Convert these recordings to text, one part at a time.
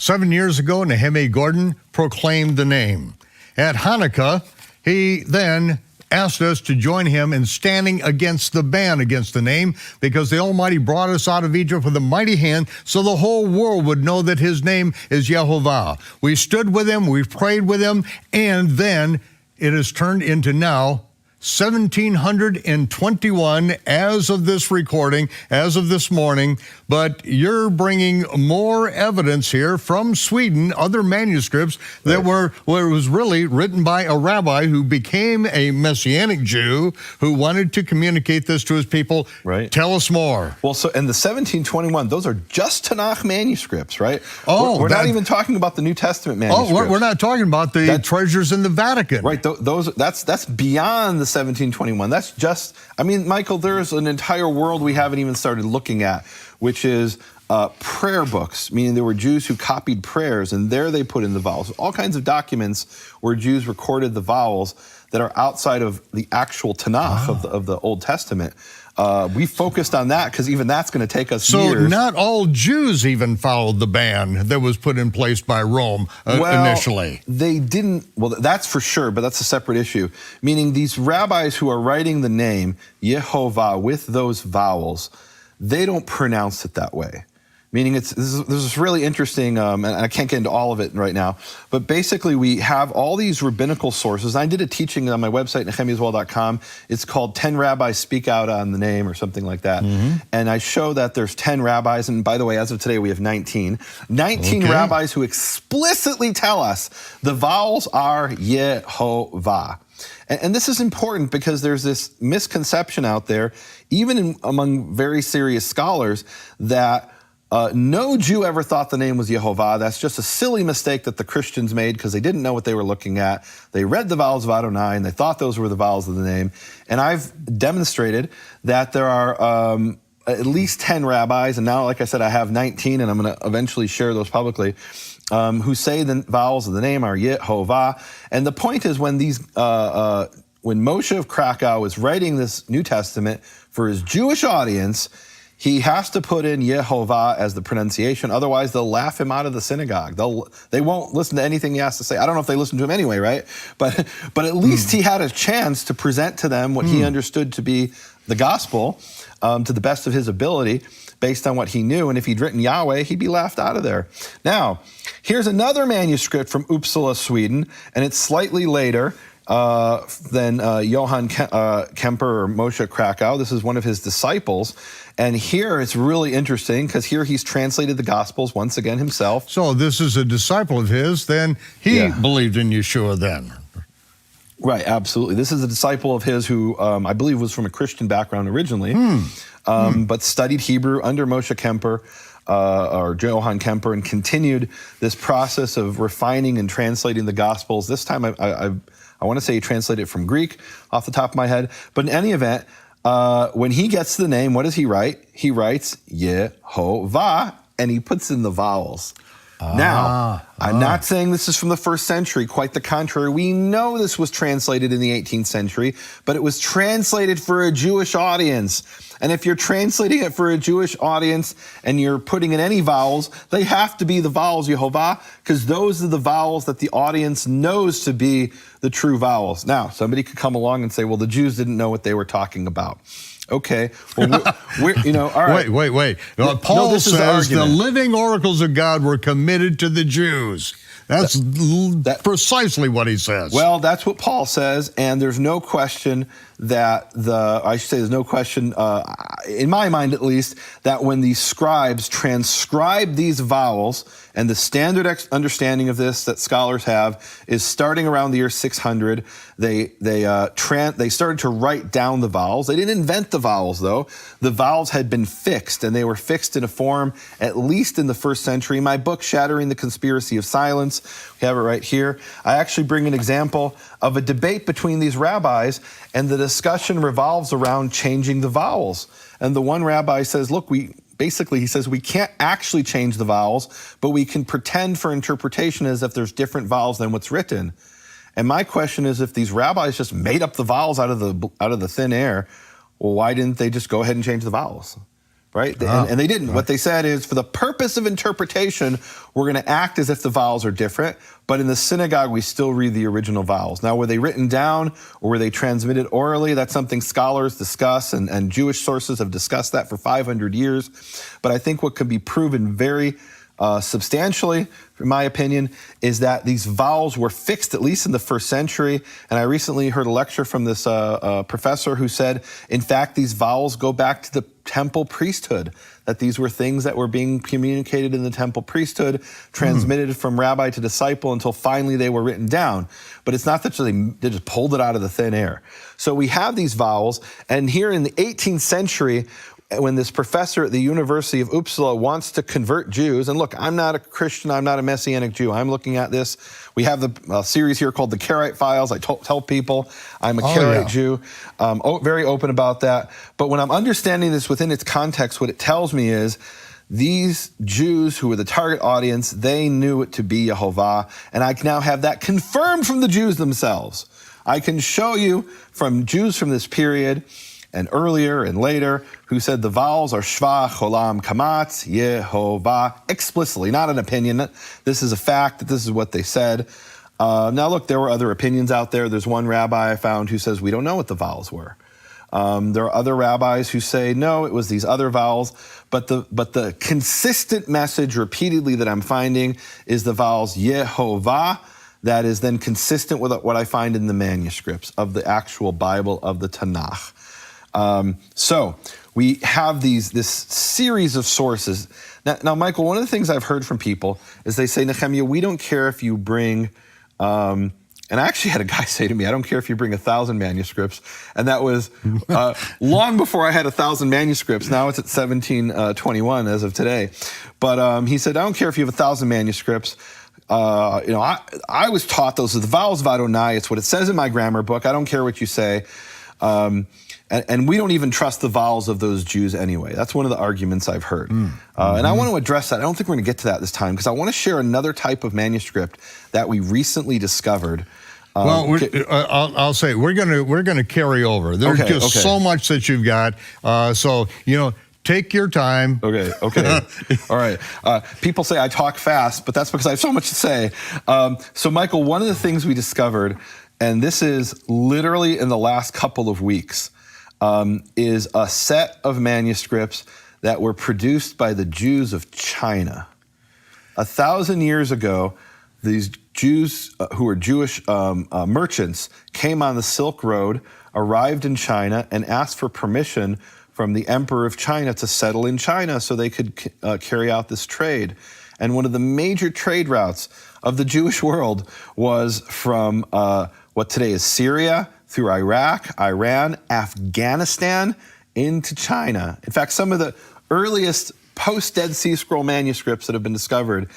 7 years ago, Nehemiah Gordon proclaimed the name. At Hanukkah, he then asked us to join him in standing against the ban against the name, because the Almighty brought us out of Egypt with a mighty hand so the whole world would know that his name is Yehovah. We stood with him, we prayed with him, and then it has turned into now 1,721 as of this recording, as of this morning. But you're bringing more evidence here from Sweden, other manuscripts that were where it was really written by a rabbi who became a Messianic Jew who wanted to communicate this to his people. Right. Tell us more. Well, so in the 1721, those are just Tanakh manuscripts, right? Oh, we're not even talking about the New Testament manuscripts. Oh, we're not talking about the treasures in the Vatican. Right. That's beyond the 1721. That's just, I mean, Michael, there's an entire world we haven't even started looking at, which is prayer books, meaning there were Jews who copied prayers, and there they put in the vowels. All kinds of documents where Jews recorded the vowels that are outside of the actual Tanakh of the Old Testament. We focused on that because even that's going to take us years. So not all Jews even followed the ban that was put in place by Rome initially. They didn't, well, that's for sure, but that's a separate issue. Meaning these rabbis who are writing the name Yehovah with those vowels, they don't pronounce it that way. Meaning this is really interesting, and I can't get into all of it right now, but basically we have all these rabbinical sources. I did a teaching on my website, nehemiahswell.com. It's called 10 Rabbis Speak Out on the Name or something like that. And I show that there's 10 rabbis, and by the way, as of today, we have 19. 19 rabbis who explicitly tell us the vowels are Yehovah. And this is important because there's this misconception out there, even among very serious scholars, that no Jew ever thought the name was Yehovah. That's just a silly mistake that the Christians made because they didn't know what they were looking at. They read the vowels of Adonai and they thought those were the vowels of the name. And I've demonstrated that there are at least 10 rabbis, and now, like I said, I have 19, and I'm going to eventually share those publicly, who say the vowels of the name are Yehovah. And the point is, when when Moshe of Krakow is writing this New Testament for his Jewish audience, he has to put in Yehovah as the pronunciation. Otherwise, they'll laugh him out of the synagogue. They won't listen to anything he has to say. I don't know if they listen to him anyway, right? But at least he had a chance to present to them what he understood to be the gospel to the best of his ability based on what he knew. And if he'd written Yahweh, he'd be laughed out of there. Now, here's another manuscript from Uppsala, Sweden, and it's slightly later than Johann Kemper or Moshe Krakow. This is one of his disciples. And here it's really interesting because here he's translated the Gospels once again himself. So this is a disciple of his, then he believed in Yeshua then. Right, absolutely. This is a disciple of his who I believe was from a Christian background originally, but studied Hebrew under Moshe Kemper, or Johann Kemper, and continued this process of refining and translating the Gospels. This time I want to say he translated it from Greek off the top of my head. But in any event, when he gets the name, what does he write? He writes Yehovah, and he puts in the vowels. Now, I'm not saying this is from the 1st century, quite the contrary. We know this was translated in the 18th century, but it was translated for a Jewish audience. And if you're translating it for a Jewish audience and you're putting in any vowels, they have to be the vowels Yehovah, because those are the vowels that the audience knows to be the true vowels. Now, somebody could come along and say, well, the Jews didn't know what they were talking about. Okay, well, we're all right. Wait. Paul says the living oracles of God were committed to the Jews. That's precisely what he says. Well, that's what Paul says, and there's no question that there's no question, in my mind at least, that when these scribes transcribed these vowels, and the standard understanding of this that scholars have is starting around the year 600, they started to write down the vowels. They didn't invent the vowels, though. The vowels had been fixed, and they were fixed in a form, at least in the 1st century. My book, Shattering the Conspiracy of Silence, we have it right here. I actually bring an example of a debate between these rabbis, and the discussion revolves around changing the vowels. And the one rabbi says, look, he says we can't actually change the vowels, but we can pretend for interpretation as if there's different vowels than what's written. And my question is, if these rabbis just made up the vowels out of the thin air, well, why didn't they just go ahead and change the vowels? right? And they didn't. What they said is, for the purpose of interpretation, we're going to act as if the vowels are different, but in the synagogue, we still read the original vowels. Now, were they written down or were they transmitted orally? That's something scholars discuss, and Jewish sources have discussed that for 500 years. But I think what can be proven very substantially, in my opinion, is that these vowels were fixed, at least in the first century. And I recently heard a lecture from this professor who said, in fact, these vowels go back to the temple priesthood, that these were things that were being communicated in the temple priesthood, transmitted from rabbi to disciple until finally they were written down. But it's not that they just pulled it out of the thin air. So we have these vowels, and here in the 18th century, when this professor at the University of Uppsala wants to convert Jews, and look, I'm not a Christian, I'm not a Messianic Jew, I'm looking at this. We have the series here called the Karaite Files. I tell people I'm a Karaite Jew, very open about that. But when I'm understanding this within its context, what it tells me is these Jews who were the target audience, they knew it to be Yehovah, and I now have that confirmed from the Jews themselves. I can show you from Jews from this period and earlier and later, who said the vowels are Shva, Cholam, Kamatz, Yehovah, explicitly, not an opinion. This is a fact, that this is what they said. Now look, there were other opinions out there. There's one rabbi I found who says we don't know what the vowels were. There are other rabbis who say, no, it was these other vowels. But the consistent message repeatedly that I'm finding is the vowels Yehovah. That is then consistent with what I find in the manuscripts of the actual Bible of the Tanakh. So we have this series of sources. Now, Michael, one of the things I've heard from people is they say, Nehemiah, we don't care if you bring, and I actually had a guy say to me, I don't care if you bring 1,000 manuscripts. And that was long before I had 1,000 manuscripts. Now it's at 1721 as of today. But he said, I don't care if you have 1,000 manuscripts. I was taught those are the vowels of Adonai. It's what it says in my grammar book. I don't care what you say. And we don't even trust the vowels of those Jews anyway. That's one of the arguments I've heard. And I want to address that. I don't think we're going to get to that this time, because I want to share another type of manuscript that we recently discovered. I'll say we're going to carry over. There's so much that you've got. Take your time. Okay. All right. People say I talk fast, but that's because I have so much to say. So, Michael, one of the things we discovered, and this is literally in the last couple of weeks, is a set of manuscripts that were produced by the Jews of China. 1,000 years ago, these Jews who were Jewish merchants came on the Silk Road, arrived in China, and asked for permission from the Emperor of China to settle in China so they could carry out this trade. And one of the major trade routes of the Jewish world was from what today is Syria, through Iraq, Iran, Afghanistan, into China. In fact, some of the earliest post-Dead Sea Scroll manuscripts that have been discovered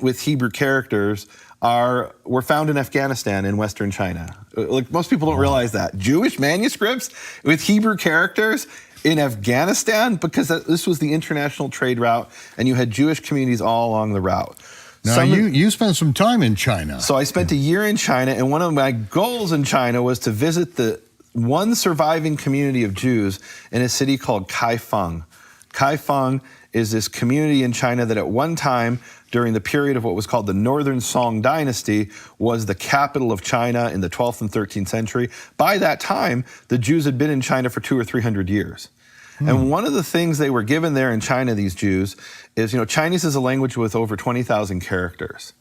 with Hebrew characters were found in Afghanistan in Western China. Like, most people don't realize that. Jewish manuscripts with Hebrew characters in Afghanistan, because this was the international trade route, and you had Jewish communities all along the route. Now, you spent some time in China. So I spent a year in China, and one of my goals in China was to visit the one surviving community of Jews in a city called Kaifeng. Kaifeng is this community in China that at one time, during the period of what was called the Northern Song Dynasty, was the capital of China in the 12th and 13th century. By that time, the Jews had been in China for 200 or 300 years. And one of the things they were given there in China, these Jews, is, Chinese is a language with over 20,000 characters.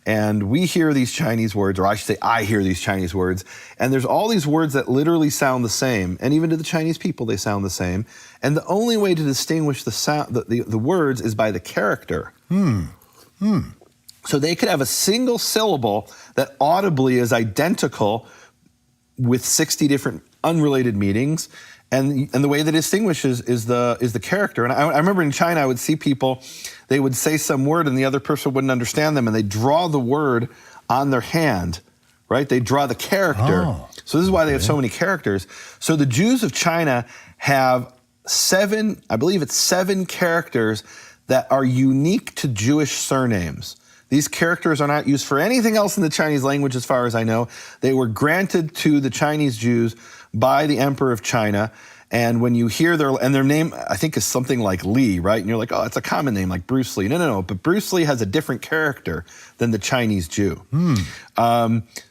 And we hear these Chinese words, or I should say I hear these Chinese words, and there's all these words that literally sound the same. And even to the Chinese people, they sound the same. And the only way to distinguish the words is by the character. So they could have a single syllable that audibly is identical with 60 different unrelated meanings. And the way that it distinguishes is the character. And I remember in China, I would see people, they would say some word and the other person wouldn't understand them, and they'd draw the word on their hand, right? They draw the character. So this is why they have so many characters. So the Jews of China have 7 characters that are unique to Jewish surnames. These characters are not used for anything else in the Chinese language, as far as I know. They were granted to the Chinese Jews by the Emperor of China. And when you hear their name, I think is something like Lee, right? And you're like, oh, it's a common name like Bruce Lee. No. But Bruce Lee has a different character than the Chinese Jew.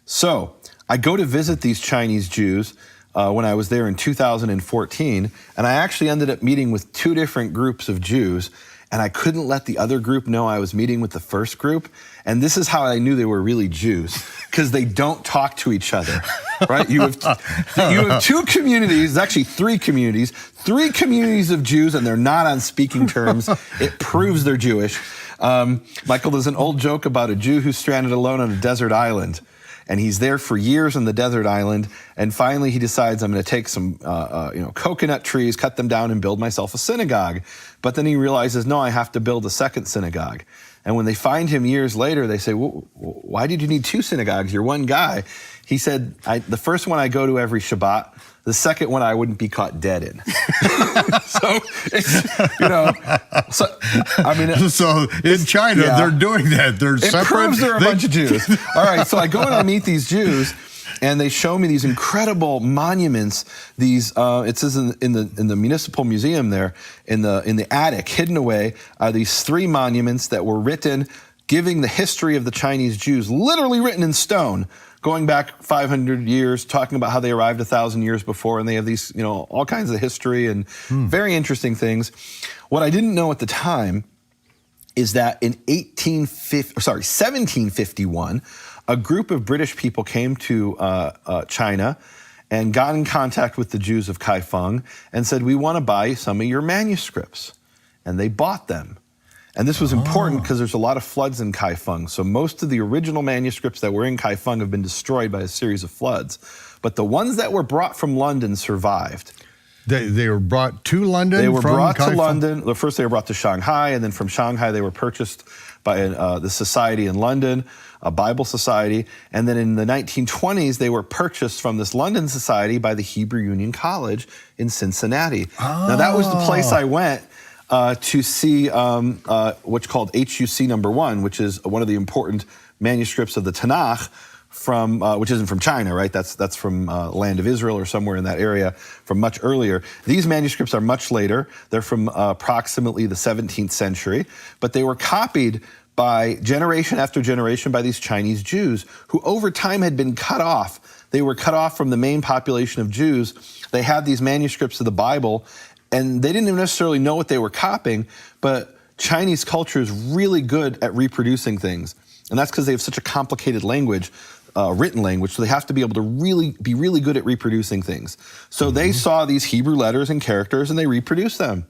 So I go to visit these Chinese Jews when I was there in 2014, and I actually ended up meeting with two different groups of Jews, and I couldn't let the other group know I was meeting with the first group. And this is how I knew they were really Jews, because they don't talk to each other, right? You have two communities, actually three communities of Jews, and they're not on speaking terms. It proves they're Jewish. Michael, there's an old joke about a Jew who's stranded alone on a desert island. And he's there for years on the desert island, and finally he decides, I'm going to take some coconut trees, cut them down, and build myself a synagogue. But then he realizes, no, I have to build a second synagogue. And when they find him years later, they say, well, why did you need two synagogues? You're one guy. He said, the first one I go to every Shabbat. The second one I wouldn't be caught dead in. So in China, they're doing that. They're separate. It proves they're a bunch of Jews. All right, so I go and I meet these Jews, and they show me these incredible monuments. These it says in the municipal museum there, in the attic, hidden away, are these three monuments that were written, giving the history of the Chinese Jews, literally written in stone, going back 500 years, talking about how they arrived 1,000 years before, and they have these, all kinds of history and very interesting things. What I didn't know at the time is that in 1751, a group of British people came to China and got in contact with the Jews of Kaifeng and said, we want to buy some of your manuscripts. And they bought them. And this was important because there's a lot of floods in Kaifeng. So most of the original manuscripts that were in Kaifeng have been destroyed by a series of floods. But the ones that were brought from London survived. They were brought to London? They were brought to London. First they were brought to Shanghai, and then from Shanghai they were purchased by the society in London, a Bible society. And then in the 1920s, they were purchased from this London society by the Hebrew Union College in Cincinnati. Now that was the place I went to see what's called HUC number 1, which is one of the important manuscripts of the Tanakh, which isn't from China, right? That's from land of Israel or somewhere in that area from much earlier. These manuscripts are much later. They're from approximately the 17th century, but they were copied by generation after generation by these Chinese Jews who over time had been cut off. They were cut off from the main population of Jews. They had these manuscripts of the Bible, and they didn't even necessarily know what they were copying, but Chinese culture is really good at reproducing things. And that's because they have such a complicated language, written language, so they have to be able to be really good at reproducing things. So they saw these Hebrew letters and characters, and they reproduced them.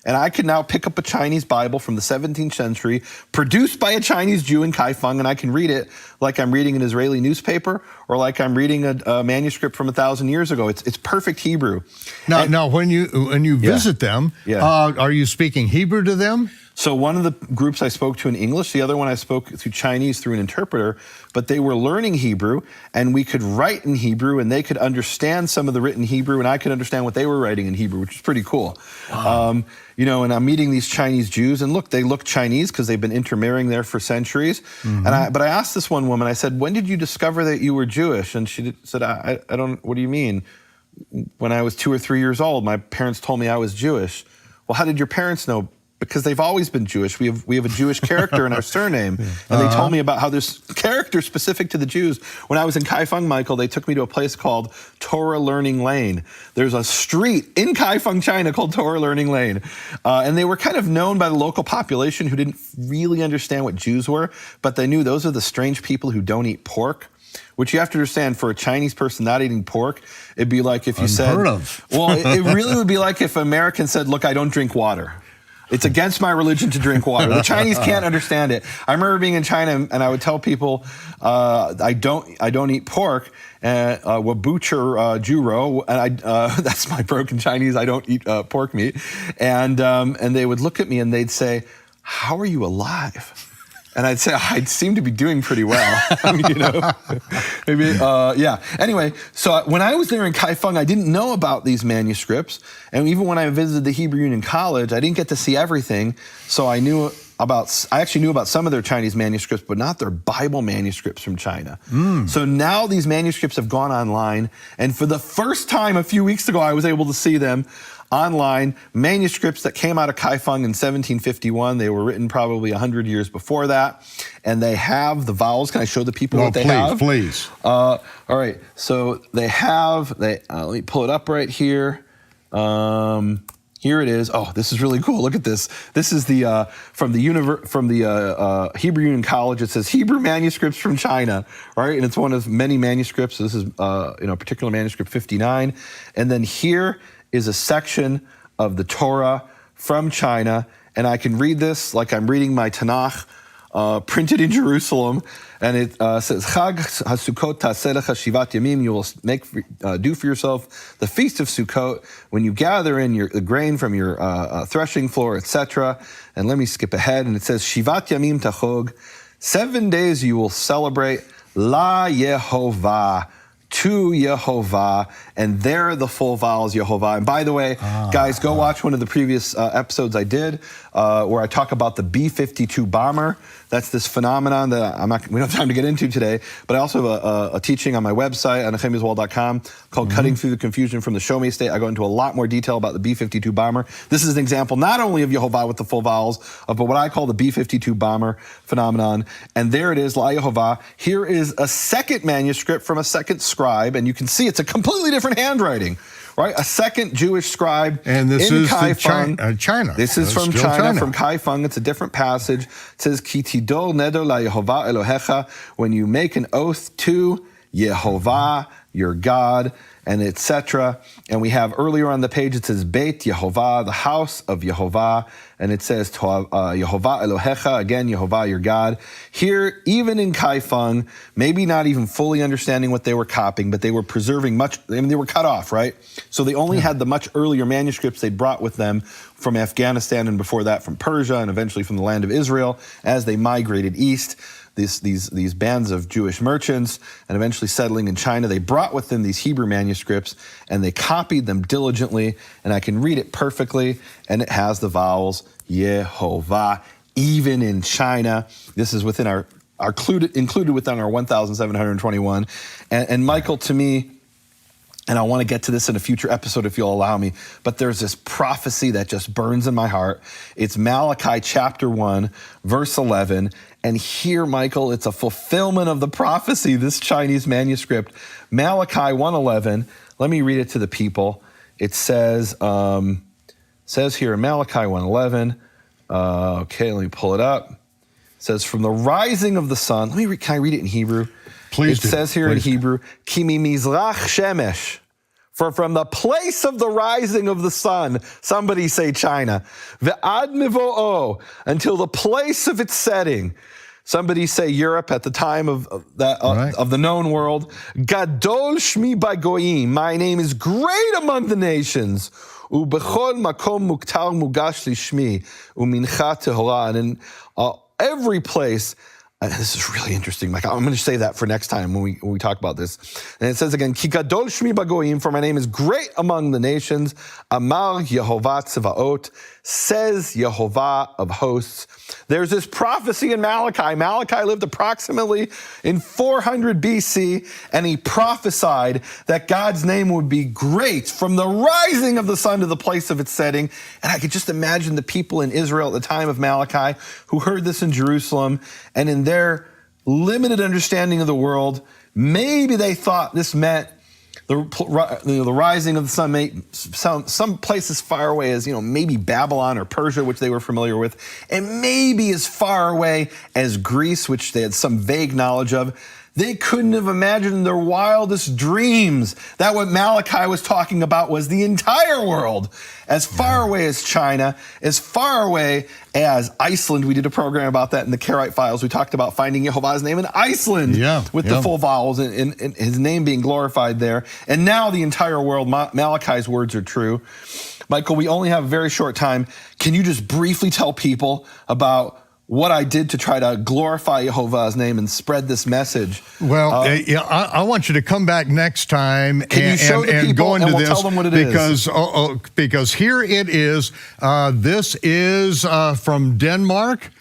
And I could now pick up a Chinese Bible from the 17th century, produced by a Chinese Jew in Kaifeng, and I can read it like I'm reading an Israeli newspaper or like I'm reading a manuscript from 1,000 years ago. It's perfect Hebrew. Now, when you visit them, are you speaking Hebrew to them? So one of the groups I spoke to in English, the other one I spoke to Chinese through an interpreter, but they were learning Hebrew, and we could write in Hebrew, and they could understand some of the written Hebrew, and I could understand what they were writing in Hebrew, which is pretty cool. Wow. And I'm meeting these Chinese Jews, and look, they look Chinese because they've been intermarrying there for centuries. But I asked this one woman, I said, when did you discover that you were Jewish? And she said, I don't, what do you mean? When I was 2 or 3 years old, my parents told me I was Jewish. Well, how did your parents know? Because they've always been Jewish. We have a Jewish character in our surname. And they told me about how there's character specific to the Jews. When I was in Kaifeng, Michael, they took me to a place called Torah Learning Lane. There's a street in Kaifeng, China called Torah Learning Lane. And they were kind of known by the local population who didn't really understand what Jews were, but they knew those are the strange people who don't eat pork. Which you have to understand, for a Chinese person not eating pork, it'd be like if you said, well, it really would be like if an American said, look, I don't drink water. It's against my religion to drink water. The Chinese can't understand it. I remember being in China, and I would tell people, I don't eat pork. Wabucher juro, and that's my broken Chinese. I don't eat pork meat, and they would look at me and they'd say, "How are you alive?" And I'd say, I seem to be doing pretty well. Maybe, yeah. Anyway, so when I was there in Kaifeng, I didn't know about these manuscripts. And even when I visited the Hebrew Union College, I didn't get to see everything. So I knew I actually knew about some of their Chinese manuscripts, but not their Bible manuscripts from China. So now these manuscripts have gone online, and for the first time a few weeks ago, I was able to see them online, manuscripts that came out of Kaifeng in 1751. They were written probably 100 years before that, and they have the vowels. Can I show the people what they have? Please. All right, so they have, let me pull it up right here. Here it is. Oh, this is really cool. Look at this. This is the from the Hebrew Union College. It says Hebrew manuscripts from China, right? And it's one of many manuscripts. This is particular manuscript 59. And then here is a section of the Torah from China, and I can read this like I'm reading my Tanakh, printed in Jerusalem, and it says, Chag HaSukkot Ta'aseh Lecha Shivat Yamim, you will do for yourself the feast of Sukkot when you gather in the grain from your threshing floor, etc. And let me skip ahead, and it says, Shivat Yamim Tachog, 7 days you will celebrate La Yehovah, to Yehovah, and there are the full vowels Yehovah. And by the way, guys, go watch one of the previous episodes I did where I talk about the B-52 bomber. That's this phenomenon that we don't have time to get into today, but I also have a teaching on my website, on nehemiahswall.com, called Cutting Through the Confusion from the Show Me State. I go into a lot more detail about the B-52 bomber. This is an example not only of Yehovah with the full vowels, but what I call the B-52 bomber phenomenon. And there it is, La Yehovah. Here is a second manuscript from a second scribe, and you can see it's a completely different handwriting, right? A second Jewish scribe and this in is Kaifeng. China. This is from China, from Kaifeng. It's a different passage. It says, Ki tidol neder la Yehovah Elohecha, when you make an oath to Yehovah, your God, and etc. And we have earlier on the page, it says Beit Yehovah, the house of Yehovah, and it says Yehovah Elohecha, again, Yehovah, your God. Here, even in Kaifeng, maybe not even fully understanding what they were copying, but they were preserving much, I mean, they were cut off, right? So they only had the much earlier manuscripts they brought with them from Afghanistan, and before that from Persia, and eventually from the land of Israel as they migrated east. These bands of Jewish merchants, and eventually settling in China, they brought with them these Hebrew manuscripts, and they copied them diligently, and I can read it perfectly, and it has the vowels Yehovah, even in China. This is within our included within our 1,721. And Michael, to me, and I want to get to this in a future episode if you'll allow me, but there's this prophecy that just burns in my heart. It's Malachi chapter 1, verse 11. And here, Michael, it's a fulfillment of the prophecy, this Chinese manuscript. Malachi 1:11, let me read it to the people. It says here in Malachi 1:11, okay, let me pull it up. It says, from the rising of the sun, can I read it in Hebrew? Please do. It says here in Hebrew, Ki mimizrach shemesh, for from the place of the rising of the sun, somebody say China, ve'ad mivo'o, until the place of its setting, somebody say Europe at the time of the known world, Gadol shmi bagoyim, my name is great among the nations, u'bechol makom muktar mugash lishmi, u'mincha tehora, and in every place. This is really interesting, Mike. I'm going to say that for next time when we talk about this. And it says again, Ki gadol shmi bagoyim, for my name is great among the nations. Amar Yehovah Tzevaot, says Yehovah of hosts. There's this prophecy in Malachi. Malachi lived approximately in 400 BC, and he prophesied that God's name would be great from the rising of the sun to the place of its setting. And I could just imagine the people in Israel at the time of Malachi who heard this in Jerusalem, and in their limited understanding of the world, maybe they thought this meant the rising of the sun, some places far away as, maybe Babylon or Persia, which they were familiar with, and maybe as far away as Greece, which they had some vague knowledge of. They couldn't have imagined in their wildest dreams that what Malachi was talking about was the entire world, as far away as China, as far away as Iceland. We did a program about that in the Karaite Files. We talked about finding Yehovah's name in Iceland with the full vowels and his name being glorified there. And now the entire world, Malachi's words are true. Michael, we only have a very short time. Can you just briefly tell people about what I did to try to glorify Yehovah's name and spread this message? Well, I want you to come back next time and go into we'll this, tell them what it is. Because here it is. This is from Denmark.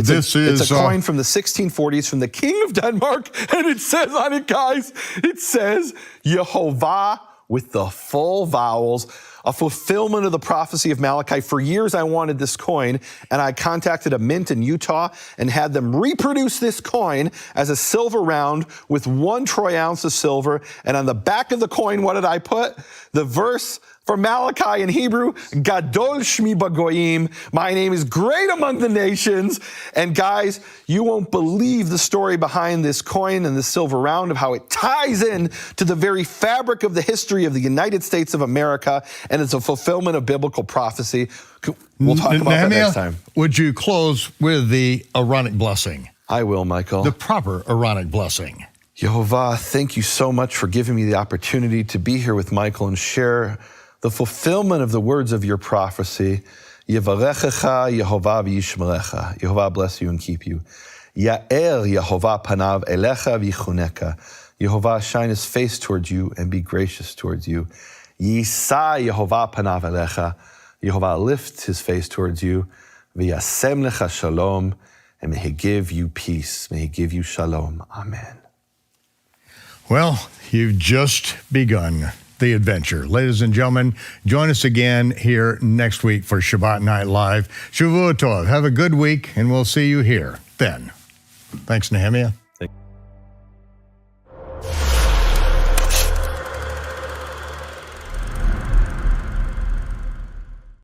This it's is a coin from the 1640s from the King of Denmark, and it says on it, guys, it says Yehovah with the full vowels, a fulfillment of the prophecy of Malachi. For years I wanted this coin, and I contacted a mint in Utah and had them reproduce this coin as a silver round with 1 troy ounce of silver. And on the back of the coin, what did I put? The verse from Malachi in Hebrew, Gadol Shmi Bagoyim, my name is great among the nations. And guys, you won't believe the story behind this coin and this silver round of how it ties in to the very fabric of the history of the United States of America, and it's a fulfillment of biblical prophecy. We'll talk about that next time. Would you close with the Aaronic blessing? I will, Michael. The proper Aaronic blessing. Yehovah, thank you so much for giving me the opportunity to be here with Michael and share the fulfillment of the words of your prophecy. Yevarechecha Yehovah v'yishmerecha. Yehovah bless you and keep you. Ya'er Yehovah panav elecha v'yichuneka. Yehovah shine his face towards you and be gracious towards you. Yisa Yehovah panav elecha. Yehovah lift his face towards you. V'yasem lecha shalom. And may he give you peace. May he give you shalom. Amen. Well, you've just begun the adventure. Ladies and gentlemen, join us again here next week for Shabbat Night Live. Shavua Tov. Have a good week, and we'll see you here then. Thanks, Nehemiah.